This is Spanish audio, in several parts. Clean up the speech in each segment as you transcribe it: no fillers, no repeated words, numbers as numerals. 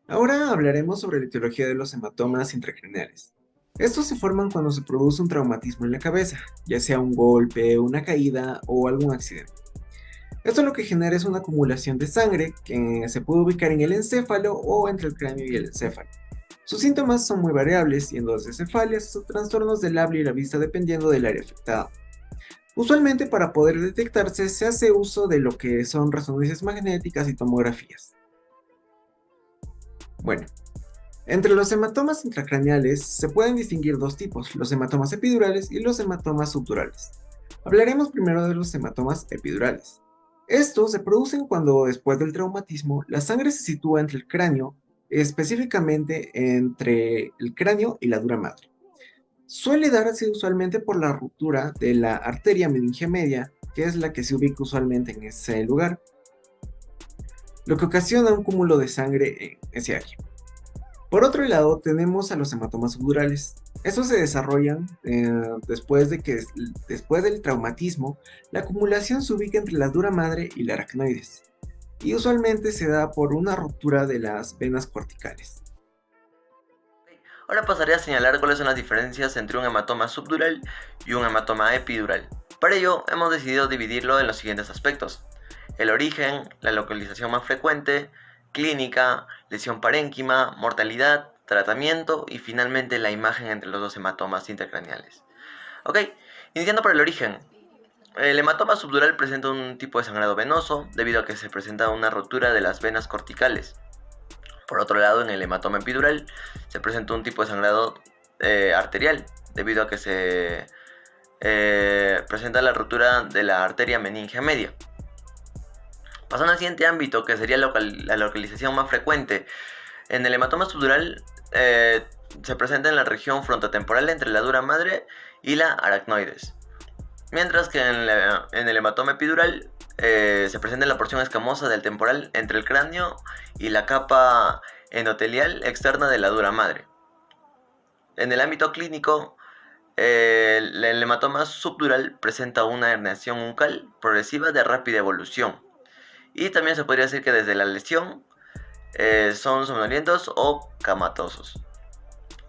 Ahora hablaremos sobre la etiología de los hematomas intracraneales. Estos se forman cuando se produce un traumatismo en la cabeza, ya sea un golpe, una caída o algún accidente. Esto lo que genera es una acumulación de sangre que se puede ubicar en el encéfalo o entre el cráneo y el encéfalo. Sus síntomas son muy variables, siendo desde cefalias o trastornos del habla y la vista dependiendo del área afectada. Usualmente para poder detectarse se hace uso de lo que son resonancias magnéticas y tomografías. Bueno, entre los hematomas intracraneales se pueden distinguir dos tipos, los hematomas epidurales y los hematomas subdurales. Hablaremos primero de los hematomas epidurales. Estos se producen cuando después del traumatismo la sangre se sitúa entre el cráneo, específicamente entre el cráneo y la dura madre. Suele darse usualmente por la ruptura de la arteria meningia media, que es la que se ubica usualmente en ese lugar, lo que ocasiona un cúmulo de sangre en ese área. Por otro lado, tenemos a los hematomas subdurales. Estos se desarrollan después del traumatismo, la acumulación se ubica entre la dura madre y la aracnoides, y usualmente se da por una ruptura de las venas corticales. Ahora pasaré a señalar cuáles son las diferencias entre un hematoma subdural y un hematoma epidural. Para ello, hemos decidido dividirlo en los siguientes aspectos: el origen, la localización más frecuente, clínica, lesión parénquima, mortalidad, tratamiento y finalmente la imagen entre los dos hematomas intercraneales. Ok, iniciando por el origen. El hematoma subdural presenta un tipo de sangrado venoso debido a que se presenta una rotura de las venas corticales. Por otro lado, en el hematoma epidural se presenta un tipo de sangrado arterial debido a que se presenta la rotura de la arteria meningia media. Pasando al siguiente ámbito, que sería la localización más frecuente. En el hematoma subdural se presenta en la región frontotemporal entre la dura madre y la aracnoides. Mientras que en el hematoma epidural se presenta en la porción escamosa del temporal entre el cráneo y la capa endotelial externa de la dura madre. En el ámbito clínico, el hematoma subdural presenta una herniación uncal progresiva de rápida evolución. Y también se podría decir que desde la lesión son somnolientos o camatosos.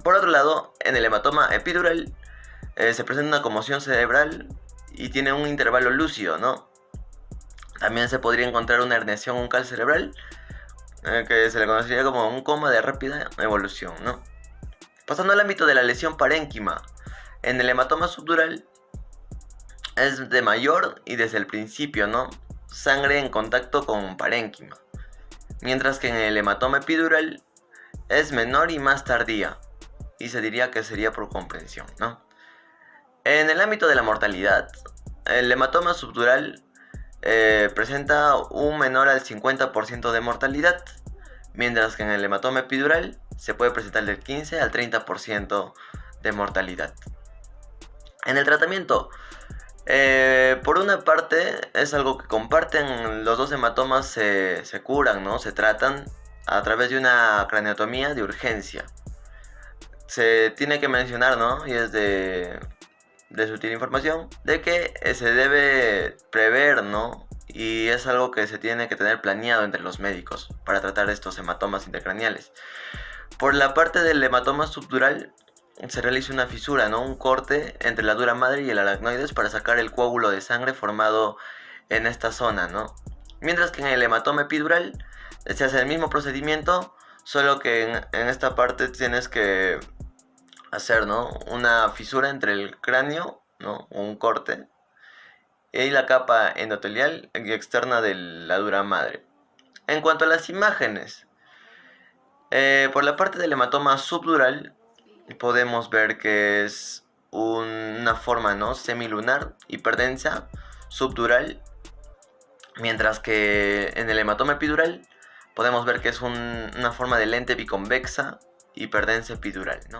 Por otro lado, en el hematoma epidural se presenta una conmoción cerebral y tiene un intervalo lúcido, ¿no? También se podría encontrar una herniación uncal cerebral, que se le conocería como un coma de rápida evolución, ¿no? Pasando al ámbito de la lesión parénquima, en el hematoma subdural es de mayor y desde el principio, ¿no? Sangre en contacto con parénquima. Mientras que en el hematoma epidural es menor y más tardía, y se diría que sería por comprensión, ¿no? En el ámbito de la mortalidad, el hematoma subdural presenta un menor al 50% de mortalidad, mientras que en el hematoma epidural se puede presentar del 15 al 30% de mortalidad. En el tratamiento, por una parte es algo que comparten, los dos hematomas se curan, ¿no? Se tratan a través de una craneotomía de urgencia. Se tiene que mencionar, ¿no? Y es de sutil información, de que se debe prever, ¿no? Y es algo que se tiene que tener planeado entre los médicos para tratar estos hematomas intercraneales. Por la parte del hematoma subdural se realiza una fisura, ¿no? Un corte entre la dura madre y el aracnoides para sacar el coágulo de sangre formado en esta zona, ¿no? Mientras que en el hematoma epidural se hace el mismo procedimiento, solo que en esta parte tienes que hacer, ¿no? Una fisura entre el cráneo, ¿no? Un corte, y la capa endotelial externa de la dura madre. En cuanto a las imágenes, por la parte del hematoma subdural podemos ver que es una forma, ¿no? Semilunar, hiperdensa, subdural, mientras que en el hematoma epidural podemos ver que es una forma de lente biconvexa, hiperdensa epidural, ¿no?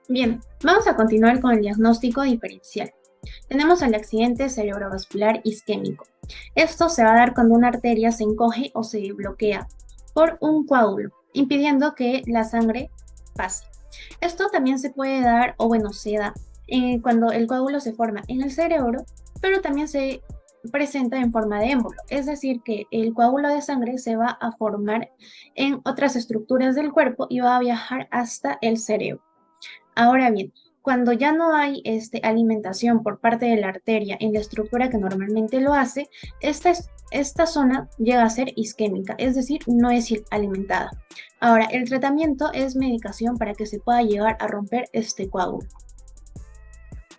Bien, vamos a continuar con el diagnóstico diferencial. Tenemos el accidente cerebrovascular isquémico. Esto se va a dar cuando una arteria se encoge o se bloquea por un coágulo, impidiendo que la sangre pase. Esto también se puede dar, o bueno, se da cuando el coágulo se forma en el cerebro pero también se presenta en forma de émbolo, es decir, que el coágulo de sangre se va a formar en otras estructuras del cuerpo y va a viajar hasta el cerebro. Ahora bien, cuando ya no hay alimentación por parte de la arteria en la estructura que normalmente lo hace, esta zona llega a ser isquémica, es decir, no es alimentada. Ahora, el tratamiento es medicación para que se pueda llegar a romper este coágulo.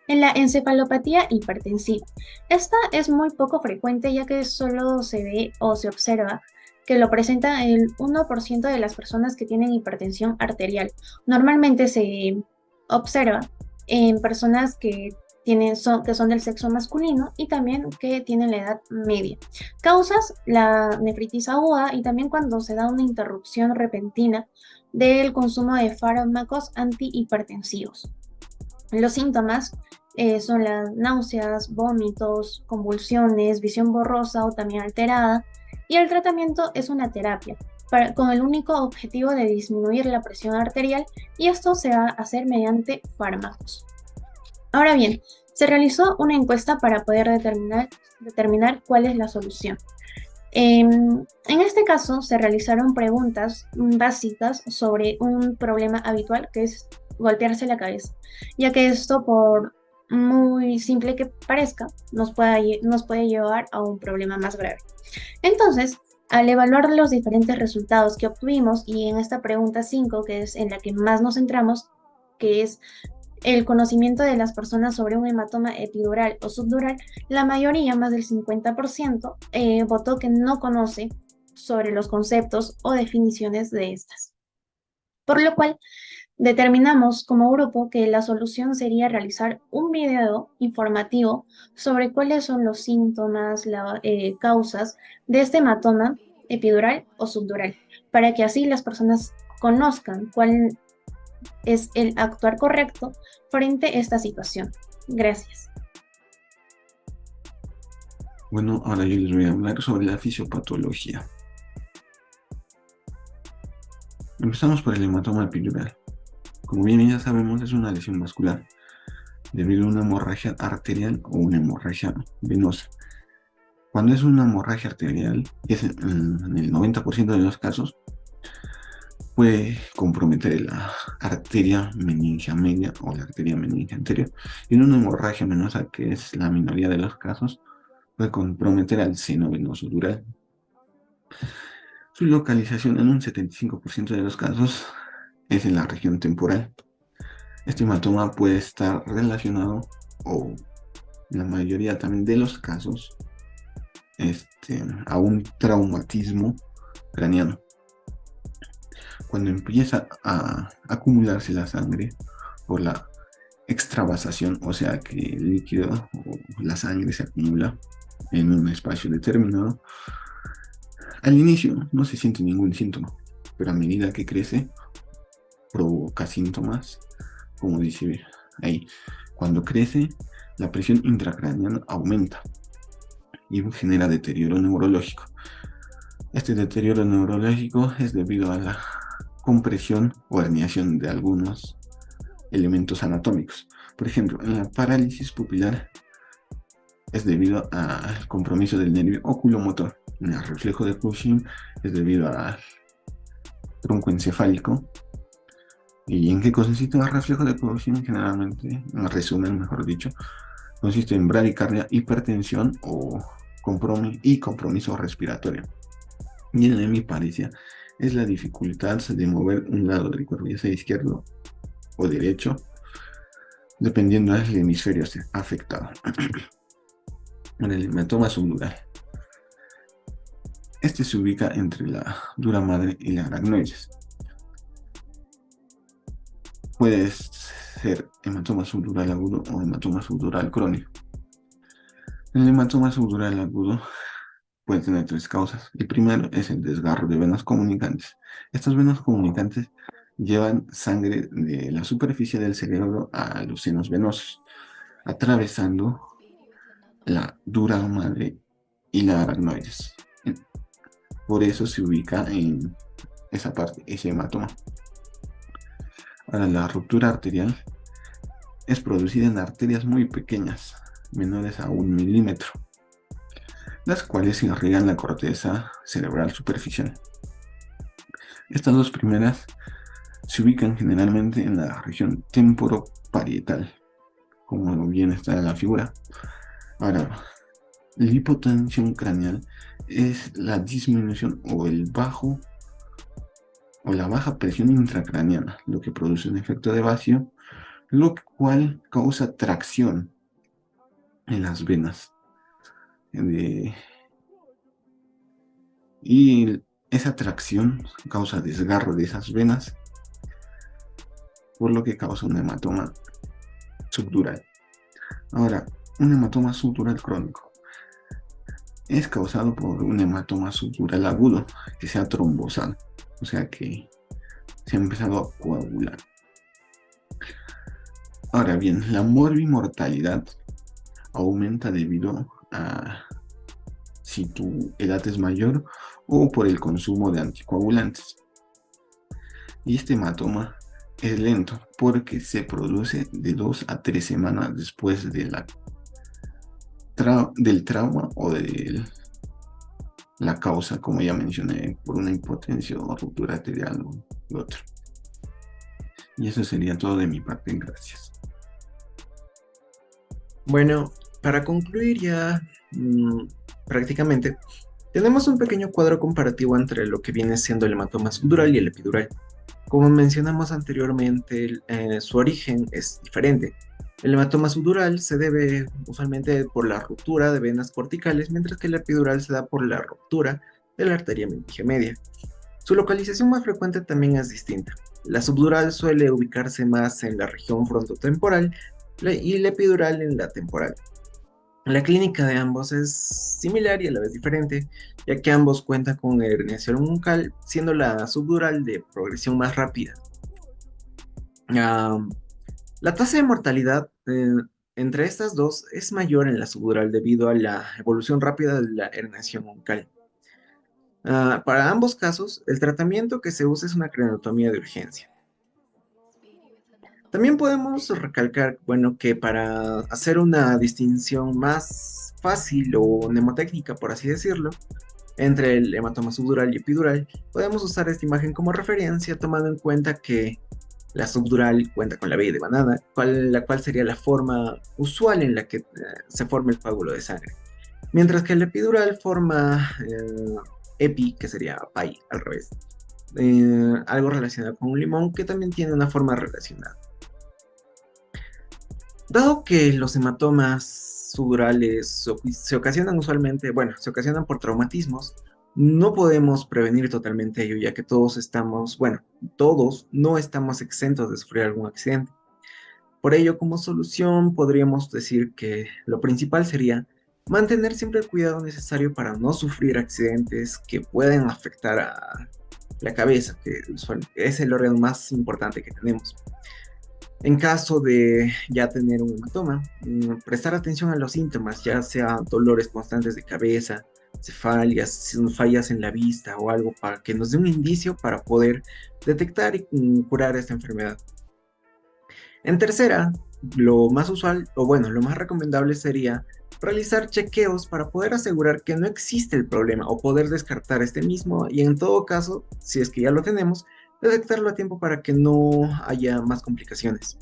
En la encefalopatía hipertensiva, esta es muy poco frecuente ya que solo se ve o se observa que lo presenta el 1% de las personas que tienen hipertensión arterial. Normalmente se observa en personas que son del sexo masculino y también que tienen la edad media. Causas la nefritis aguda y también cuando se da una interrupción repentina del consumo de fármacos antihipertensivos. Los síntomas son las náuseas, vómitos, convulsiones, visión borrosa o también alterada, y el tratamiento es una terapia con el único objetivo de disminuir la presión arterial y esto se va a hacer mediante fármacos. Ahora bien, se realizó una encuesta para poder determinar cuál es la solución. En este caso, se realizaron preguntas básicas sobre un problema habitual que es golpearse la cabeza, ya que esto, por muy simple que parezca, nos puede llevar a un problema más grave. Entonces, al evaluar los diferentes resultados que obtuvimos, y en esta pregunta 5, que es en la que más nos centramos, que es el conocimiento de las personas sobre un hematoma epidural o subdural, la mayoría, más del 50%, votó que no conoce sobre los conceptos o definiciones de estas. Por lo cual, determinamos como grupo que la solución sería realizar un video informativo sobre cuáles son los síntomas, las causas de este hematoma epidural o subdural, para que así las personas conozcan cuál es el actuar correcto frente a esta situación. Gracias. Bueno, ahora yo les voy a hablar sobre la fisiopatología. Empezamos por el hematoma epidural. Como bien ya sabemos, es una lesión vascular debido a una hemorragia arterial o una hemorragia venosa. Cuando es una hemorragia arterial, y es en el 90% de los casos, puede comprometer la arteria meningia media o la arteria meningia anterior. Y en una hemorragia venosa, que es la minoría de los casos, puede comprometer al seno venoso dural. Su localización en un 75% de los casos es en la región temporal. Este hematoma puede estar relacionado, o en la mayoría también de los casos, a un traumatismo craneano. Cuando empieza a acumularse la sangre por la extravasación, o sea que el líquido o la sangre se acumula en un espacio determinado, al inicio no se siente ningún síntoma, pero a medida que crece provoca síntomas, como dice ahí. Cuando crece, la presión intracraneana aumenta y genera deterioro neurológico. Este deterioro neurológico es debido a la compresión o herniación de algunos elementos anatómicos. Por ejemplo, en la parálisis pupilar es debido al compromiso del nervio oculomotor. En el reflejo de Cushing es debido al tronco encefálico. ¿Y en qué consiste el reflejo de Cushing? Generalmente, en resumen, mejor dicho, consiste en bradicardia, hipertensión o compromiso respiratorio. Y en la hemiparesia es la dificultad de mover un lado del cuerpo, ya sea izquierdo o derecho, dependiendo del hemisferio afectado. En el hematoma subdural, este se ubica entre la dura madre y la aracnoides. Puede ser hematoma subdural agudo o hematoma subdural crónico. El hematoma subdural agudo puede tener tres causas. El primero es el desgarro de venas comunicantes. Estas venas comunicantes llevan sangre de la superficie del cerebro a los senos venosos, atravesando la dura madre y la aracnoides. Por eso se ubica en esa parte, ese hematoma. Ahora, la ruptura arterial es producida en arterias muy pequeñas, menores a 1 milímetro, las cuales irrigan la corteza cerebral superficial. Estas dos primeras se ubican generalmente en la región temporoparietal, como bien está en la figura. Ahora, la hipotensión craneal es la disminución o la baja presión intracraneana, lo que produce un efecto de vacío, lo cual causa tracción en las venas. Y esa tracción causa desgarro de esas venas, por lo que causa un hematoma subdural. Ahora, un hematoma subdural crónico es causado por un hematoma subdural agudo que se ha trombosado, o sea que se ha empezado a coagular. Ahora bien, la morbimortalidad aumenta debido a si tu edad es mayor o por el consumo de anticoagulantes. Y este hematoma es lento porque se produce de 2 a 3 semanas después de del trauma o de la causa, como ya mencioné, por una hipotensión o ruptura arterial o lo otro. Y eso sería todo de mi parte. Gracias. Bueno, para concluir ya prácticamente, tenemos un pequeño cuadro comparativo entre lo que viene siendo el hematoma subdural y el epidural. Como mencionamos anteriormente, su origen es diferente. El hematoma subdural se debe usualmente por la ruptura de venas corticales, mientras que el epidural se da por la ruptura de la arteria meningia media. Su localización más frecuente también es distinta. La subdural suele ubicarse más en la región frontotemporal y la epidural en la temporal. La clínica de ambos es similar y a la vez diferente, ya que ambos cuentan con herniación umbilical, siendo la subdural de progresión más rápida. La tasa de mortalidad entre estas dos es mayor en la subdural debido a la evolución rápida de la herniación umbilical. Para ambos casos, el tratamiento que se usa es una craneotomía de urgencia. También podemos recalcar, bueno, que para hacer una distinción más fácil o mnemotécnica, por así decirlo, entre el hematoma subdural y epidural, podemos usar esta imagen como referencia, tomando en cuenta que la subdural cuenta con la vía de Banana, la cual sería la forma usual en la que se forma el coágulo de sangre, mientras que el epidural forma epi, que sería pi al revés, algo relacionado con un limón que también tiene una forma relacionada. Dado que los hematomas subdurales se ocasionan usualmente, bueno, se ocasionan por traumatismos, no podemos prevenir totalmente ello, ya que todos no estamos exentos de sufrir algún accidente. Por ello, como solución, podríamos decir que lo principal sería mantener siempre el cuidado necesario para no sufrir accidentes que pueden afectar a la cabeza, que es el órgano más importante que tenemos. En caso de ya tener un hematoma, prestar atención a los síntomas, ya sea dolores constantes de cabeza, cefalias, fallas en la vista o algo para que nos dé un indicio para poder detectar y curar esta enfermedad. En tercera, lo más usual, o bueno, lo más recomendable sería realizar chequeos para poder asegurar que no existe el problema o poder descartar este mismo y en todo caso, si es que ya lo tenemos, detectarlo a tiempo para que no haya más complicaciones.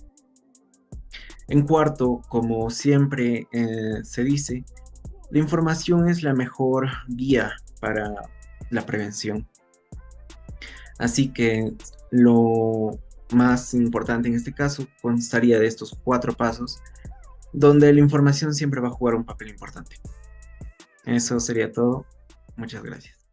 En cuarto, como siempre se dice, la información es la mejor guía para la prevención. Así que lo más importante en este caso constaría de estos 4 pasos, donde la información siempre va a jugar un papel importante. Eso sería todo. Muchas gracias.